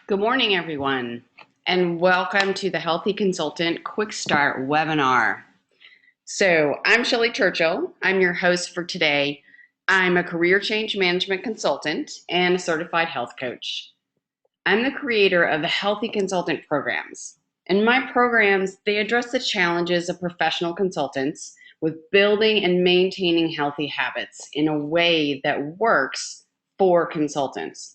Good morning, everyone, and welcome to the Healthy Consultant Quickstart webinar. So I'm Shelley Churchill. I'm your host for today. I'm a career change management consultant and a certified health coach. I'm the creator of the Healthy Consultant programs. And my programs, they address the challenges of professional consultants with building and maintaining healthy habits in a way that works for consultants.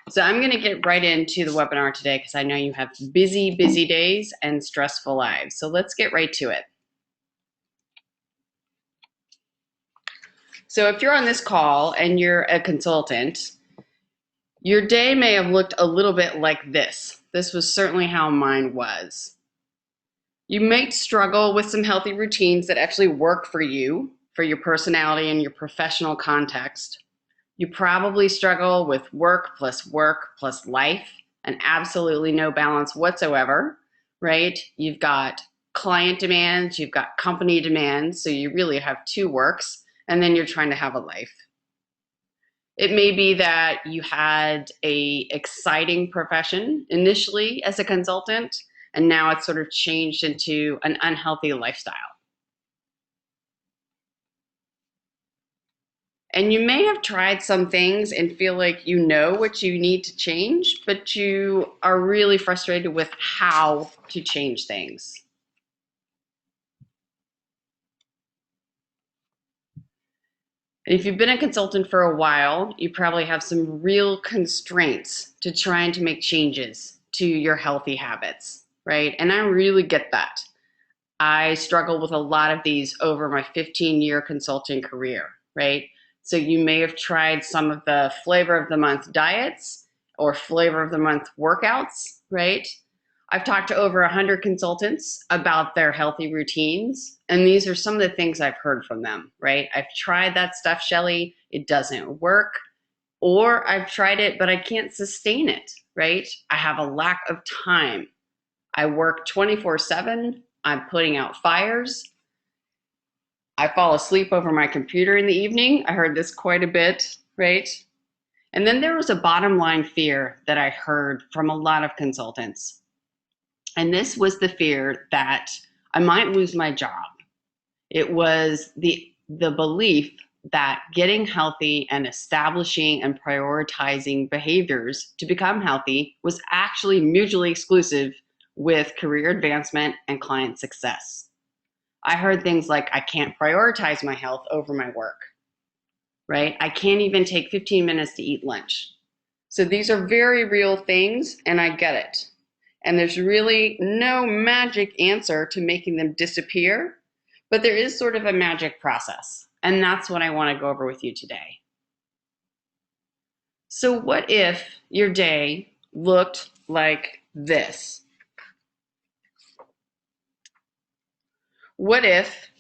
So I'm going to get right into the webinar today because I know you have busy days and stressful lives. So let's get right to it. So if you're on this call and you're a consultant, your day may have looked a little bit like this. This was certainly how mine was. You might struggle with some healthy routines that actually work for you, for your personality and your professional context. You probably struggle with work plus life and absolutely no balance whatsoever, right? You've got client demands, you've got company demands, so you really have two works, and then you're trying to have a life. It may be that you had an exciting profession initially as a consultant, and now it's sort of changed into an unhealthy lifestyle. And you may have tried some things and feel like you know what you need to change, but you are really frustrated with how to change things. And if you've been a consultant for a while, you probably have some real constraints to trying to make changes to your healthy habits, right? And I really get that. I struggle with a lot of these over my 15-year consulting career, right? So you may have tried some of the flavor of the month diets or flavor of the month workouts, right? I've talked to over 100 consultants about their healthy routines, and these are some of the things I've heard from them, right? I've tried that stuff, Shelley, it doesn't work, or I've tried it, but I can't sustain it, right? I have a lack of time. I work 24/7. I'm putting out fires. I fall asleep over my computer in the evening. I heard this quite a bit, right? And then there was a bottom line fear that I heard from a lot of consultants. And this was the fear that I might lose my job. It was the belief that getting healthy and establishing and prioritizing behaviors to become healthy was actually mutually exclusive with career advancement and client success. I heard things like, I can't prioritize my health over my work, right? I can't even take 15 minutes to eat lunch. So these are very real things, and I get it. And there's really no magic answer to making them disappear, but there is sort of a magic process. And that's what I want to go over with you today. So what if your day looked like this? What if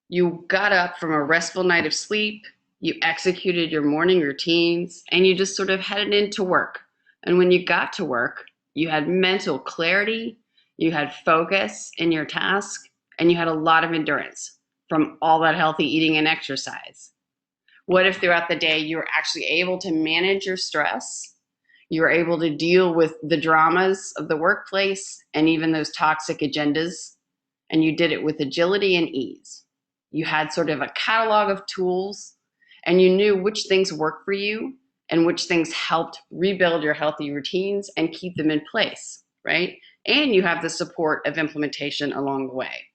you got up from a restful night of sleep, you executed your morning routines, and you just sort of headed into work? And when you got to work, you had mental clarity, you had focus in your task, and you had a lot of endurance from all that healthy eating and exercise. What if throughout the day you were actually able to manage your stress? You were able to deal with the dramas of the workplace and even those toxic agendas, and you did it with agility and ease. You had sort of a catalog of tools, and you knew which things worked for you and which things helped rebuild your healthy routines and keep them in place, right? And you have the support of implementation along the way.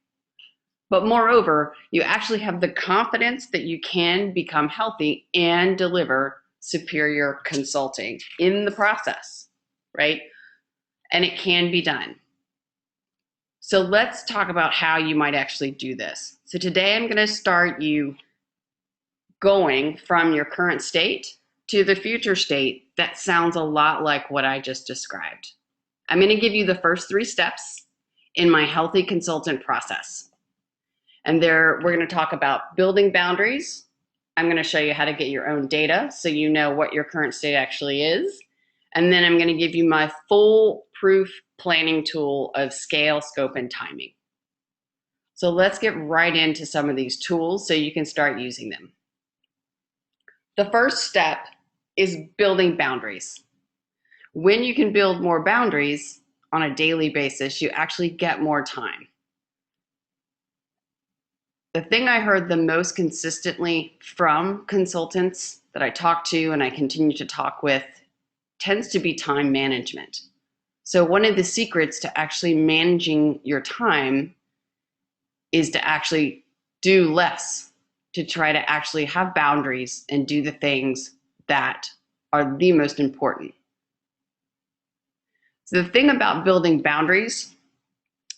But moreover, you actually have the confidence that you can become healthy and deliver superior consulting in the process, right? And it can be done. So let's talk about how you might actually do this. So today I'm going to start you going from your current state to the future state that sounds a lot like what I just described. I'm going to give you the first 3 steps in my healthy consultant process. And there, we're going to talk about building boundaries. I'm going to show you how to get your own data so you know what your current state actually is. And then I'm going to give you my foolproof planning tool of scale, scope, and timing. So let's get right into some of these tools so you can start using them. The first step is building boundaries. When you can build more boundaries on a daily basis, you actually get more time. The thing I heard the most consistently from consultants that I talk to and I continue to talk with tends to be time management. So one of the secrets to actually managing your time is to actually do less, to try to actually have boundaries and do the things that are the most important. So the thing about building boundaries,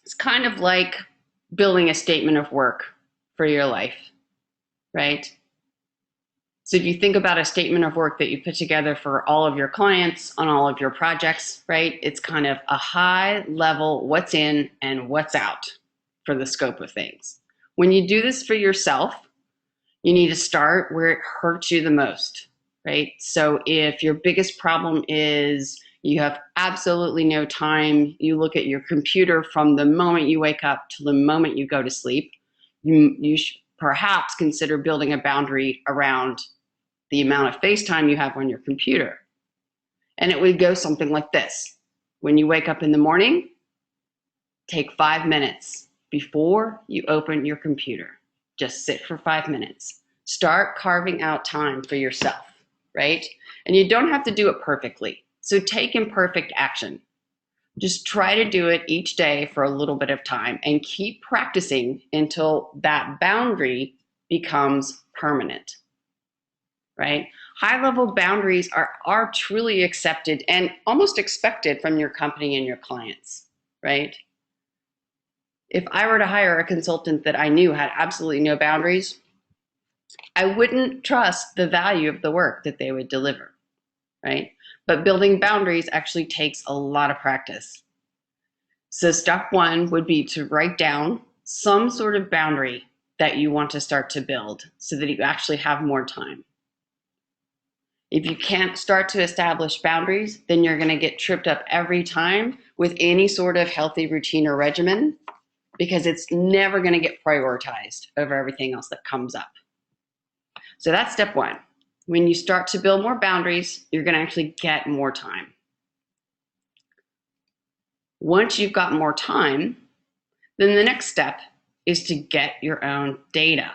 it's kind of like building a statement of work for your life, right? So if you think about a statement of work that you put together for all of your clients on all of your projects, right? It's kind of a high level what's in and what's out for the scope of things. When you do this for yourself, you need to start where it hurts you the most, right? So if your biggest problem is you have absolutely no time, you look at your computer from the moment you wake up to the moment you go to sleep, you should perhaps consider building a boundary around the amount of face time you have on your computer. And it would go something like this. When you wake up in the morning, take 5 minutes before you open your computer. Just sit for 5 minutes. Start carving out time for yourself, right? And you don't have to do it perfectly. So take imperfect action. Just try to do it each day for a little bit of time and keep practicing until that boundary becomes permanent, right? High-level boundaries are truly accepted and almost expected from your company and your clients, right? If I were to hire a consultant that I knew had absolutely no boundaries, I wouldn't trust the value of the work that they would deliver, right? But building boundaries actually takes a lot of practice. So step one would be to write down some sort of boundary that you want to start to build so that you actually have more time. If you can't start to establish boundaries, then you're going to get tripped up every time with any sort of healthy routine or regimen because it's never going to get prioritized over everything else that comes up. So that's step one. When you start to build more boundaries, you're going to actually get more time. Once you've got more time, then the next step is to get your own data.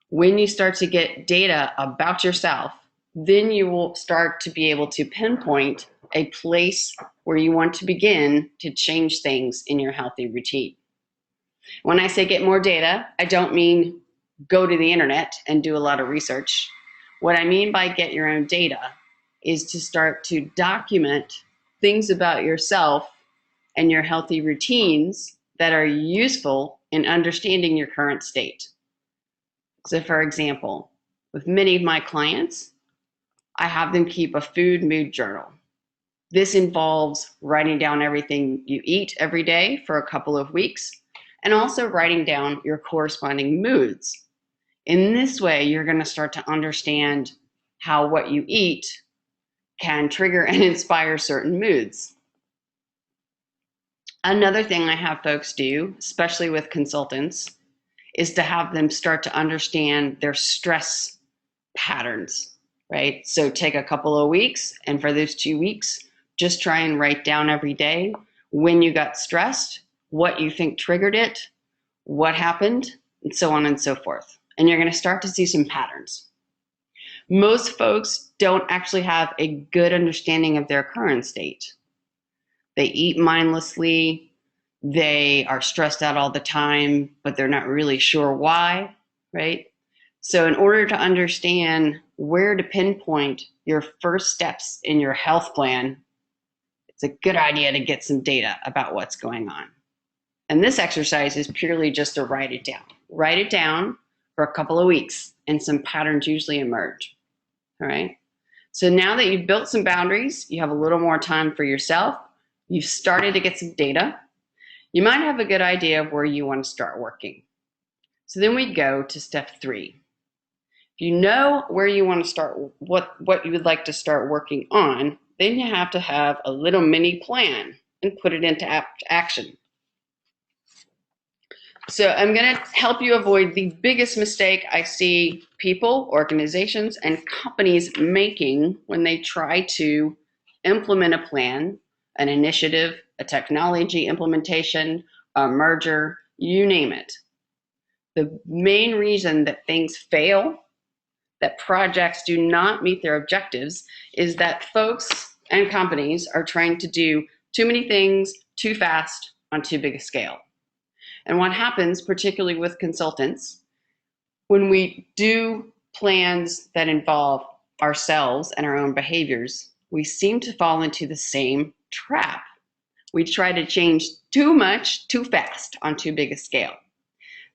When you start to get data about yourself, then you will start to be able to pinpoint a place where you want to begin to change things in your healthy routine. When I say get more data, I don't mean go to the internet and do a lot of research. What I mean by get your own data is to start to document things about yourself and your healthy routines that are useful in understanding your current state. So for example, with many of my clients, I have them keep a food mood journal. This involves writing down everything you eat every day for a couple of weeks and also writing down your corresponding moods. In this way, you're going to start to understand how what you eat can trigger and inspire certain moods. Another thing I have folks do, especially with consultants, is to have them start to understand their stress patterns, right? So take a couple of weeks, and for those 2 weeks, just try and write down every day when you got stressed, what you think triggered it, what happened, and so on and so forth. And you're going to start to see some patterns. Most folks don't actually have a good understanding of their current state. They eat mindlessly, they are stressed out all the time, but they're not really sure why, right? So in order to understand where to pinpoint your first steps in your health plan, it's a good idea to get some data about what's going on. And this exercise is purely just to write it down. Write it down for a couple of weeks, and some patterns usually emerge, all right? So now that you've built some boundaries, you have a little more time for yourself, you've started to get some data, you might have a good idea of where you want to start working. So then we go to step 3. If you know where you want to start, what you would like to start working on, then you have to have a little mini plan and put it into action. So I'm going to help you avoid the biggest mistake I see people, organizations, and companies making when they try to implement a plan, an initiative, a technology implementation, a merger, you name it. The main reason that things fail, that projects do not meet their objectives, is that folks and companies are trying to do too many things too fast on too big a scale. And what happens, particularly with consultants, when we do plans that involve ourselves and our own behaviors, we seem to fall into the same trap. We try to change too much too fast on too big a scale.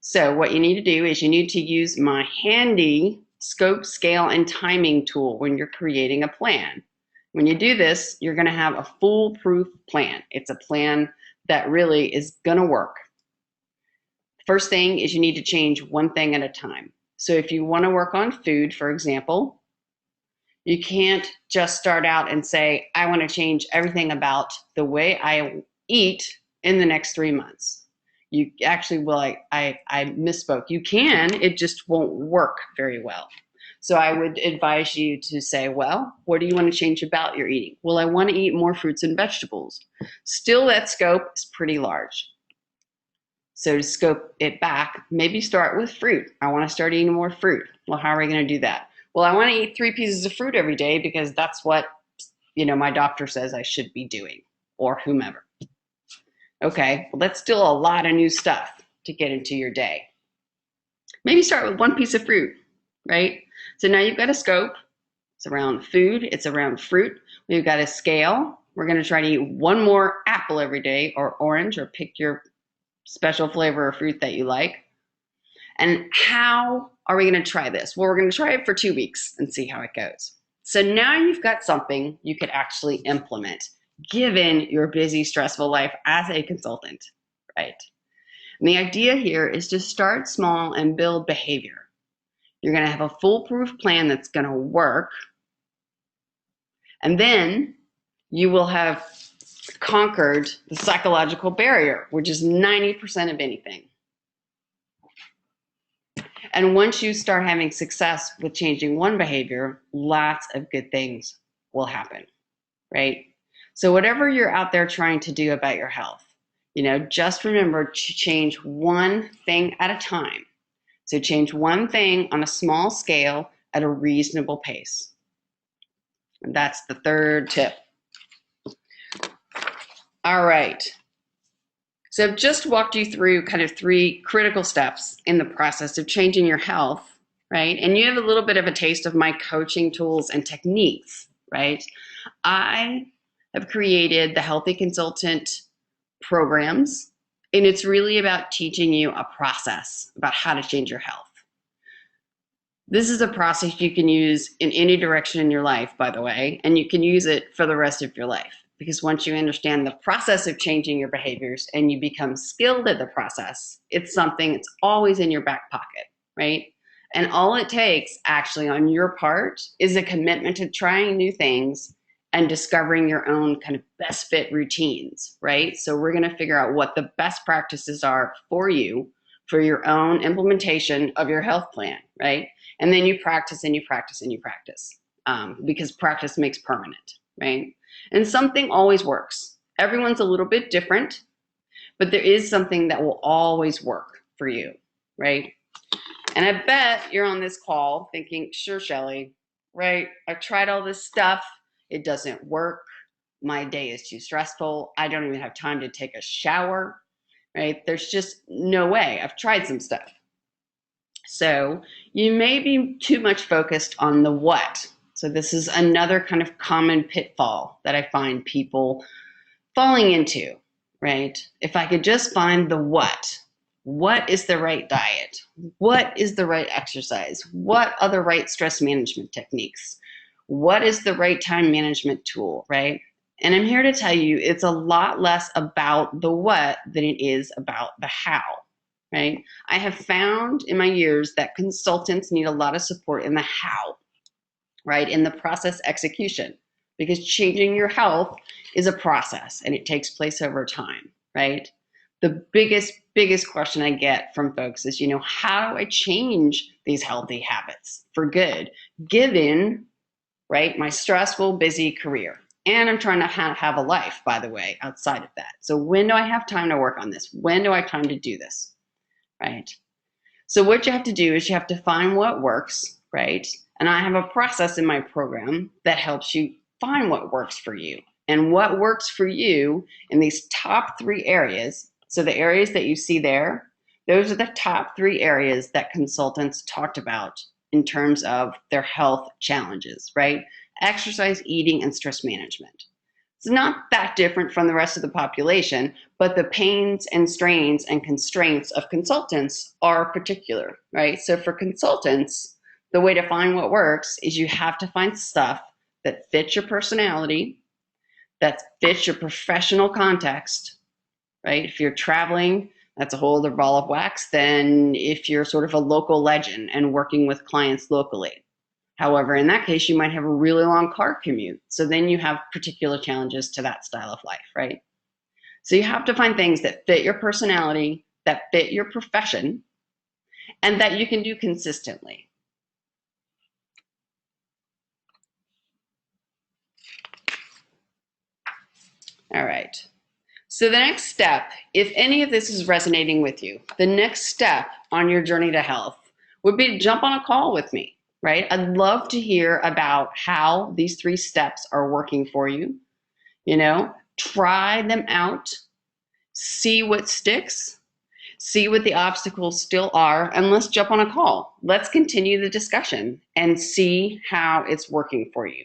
So what you need to do is you need to use my handy scope, scale, and timing tool when you're creating a plan. When you do this, you're going to have a foolproof plan. It's a plan that really is going to work. First thing is you need to change one thing at a time. So if you want to work on food, for example, you can't just start out and say, I want to change everything about the way I eat in the next 3 months. You actually will, I misspoke. You can, it just won't work very well. So I would advise you to say, well, what do you want to change about your eating? Well, I want to eat more fruits and vegetables. Still, that scope is pretty large. So to scope it back, maybe start with fruit. I want to start eating more fruit. Well, how are we going to do that? Well, I want to eat 3 pieces of fruit every day because that's what, my doctor says I should be doing, or whomever. Okay, well, that's still a lot of new stuff to get into your day. Maybe start with 1 piece of fruit, right? So now you've got a scope. It's around food. It's around fruit. We've got a scale. We're going to try to eat 1 more apple every day, or orange, or pick your special flavor of fruit that you like. And how are we going to try this? Well, we're going to try it for 2 weeks and see how it goes. So now you've got something you could actually implement given your busy, stressful life as a consultant, right? And the idea here is to start small and build behavior. You're going to have a foolproof plan that's going to work. And then you will have conquered the psychological barrier, which is 90% of anything. And once you start having success with changing one behavior, lots of good things will happen, right? So whatever you're out there trying to do about your health, just remember to change one thing at a time. So change one thing on a small scale at a reasonable pace. And that's the 3rd tip. All right. So I've just walked you through kind of 3 critical steps in the process of changing your health, right? And you have a little bit of a taste of my coaching tools and techniques, right? I have created the Healthy Consultant programs, and it's really about teaching you a process about how to change your health. This is a process you can use in any direction in your life, by the way, and you can use it for the rest of your life. Because once you understand the process of changing your behaviors and you become skilled at the process, it's something that's always in your back pocket, right? And all it takes actually on your part is a commitment to trying new things and discovering your own kind of best fit routines, right? So we're going to figure out what the best practices are for you for your own implementation of your health plan, right? And then you practice and you practice and you practice because practice makes permanent, right? And something always works. Everyone's a little bit different, but there is something that will always work for you, right? And I bet you're on this call thinking, sure, Shelly, right? I've tried all this stuff. It doesn't work. My day is too stressful. I don't even have time to take a shower, right? There's just no way. I've tried some stuff. So you may be too much focused on the what. So this is another kind of common pitfall that I find people falling into, right? If I could just find the what is the right diet? What is the right exercise? What are the right stress management techniques? What is the right time management tool, right? And I'm here to tell you it's a lot less about the what than it is about the how, right? I have found in my years that consultants need a lot of support in the how, right? In the process execution, because changing your health is a process and it takes place over time, right? The biggest question I get from folks is, how do I change these healthy habits for good, given, right, my stressful, busy career? And I'm trying to have a life, by the way, outside of that. So when do I have time to work on this? When do I have time to do this? Right? So what you have to do is you have to find what works, right? And I have a process in my program that helps you find what works for you. And what works for you in these top 3 areas. So the areas that you see there, those are the top 3 areas that consultants talked about in terms of their health challenges, right? Exercise, eating, and stress management. It's not that different from the rest of the population, but the pains and strains and constraints of consultants are particular, right? So for consultants, the way to find what works is you have to find stuff that fits your personality, that fits your professional context, right? If you're traveling, that's a whole other ball of wax than if you're sort of a local legend and working with clients locally. However, in that case, you might have a really long car commute. So then you have particular challenges to that style of life, right? So you have to find things that fit your personality, that fit your profession, and that you can do consistently. All right. So the next step, if any of this is resonating with you, the next step on your journey to health would be to jump on a call with me, right? I'd love to hear about how these 3 steps are working for you. Try them out, see what sticks, see what the obstacles still are, and let's jump on a call. Let's continue the discussion and see how it's working for you.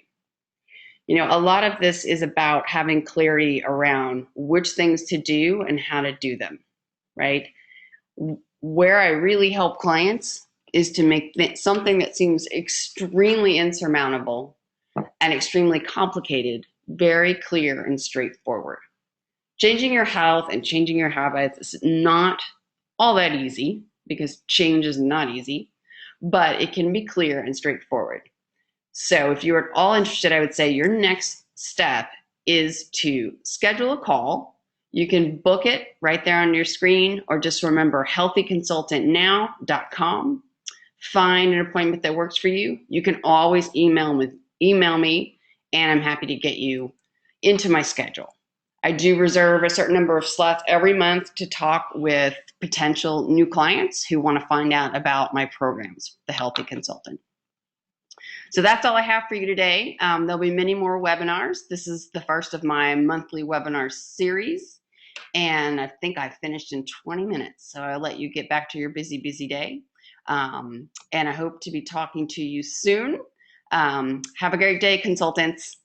A lot of this is about having clarity around which things to do and how to do them, right? Where I really help clients is to make something that seems extremely insurmountable and extremely complicated very clear and straightforward. Changing your health and changing your habits is not all that easy because change is not easy, but it can be clear and straightforward. So if you're at all interested, I would say your next step is to schedule a call. You can book it right there on your screen, or just remember healthyconsultantnow.com. Find an appointment that works for you. You can always email me, and I'm happy to get you into my schedule. I do reserve a certain number of slots every month to talk with potential new clients who want to find out about my programs, The Healthy Consultant. So that's all I have for you today. There'll be many more webinars. This is the first of my monthly webinar series, and I think I finished in 20 minutes. So I'll let you get back to your busy, busy day. And I hope to be talking to you soon. Have a great day, consultants.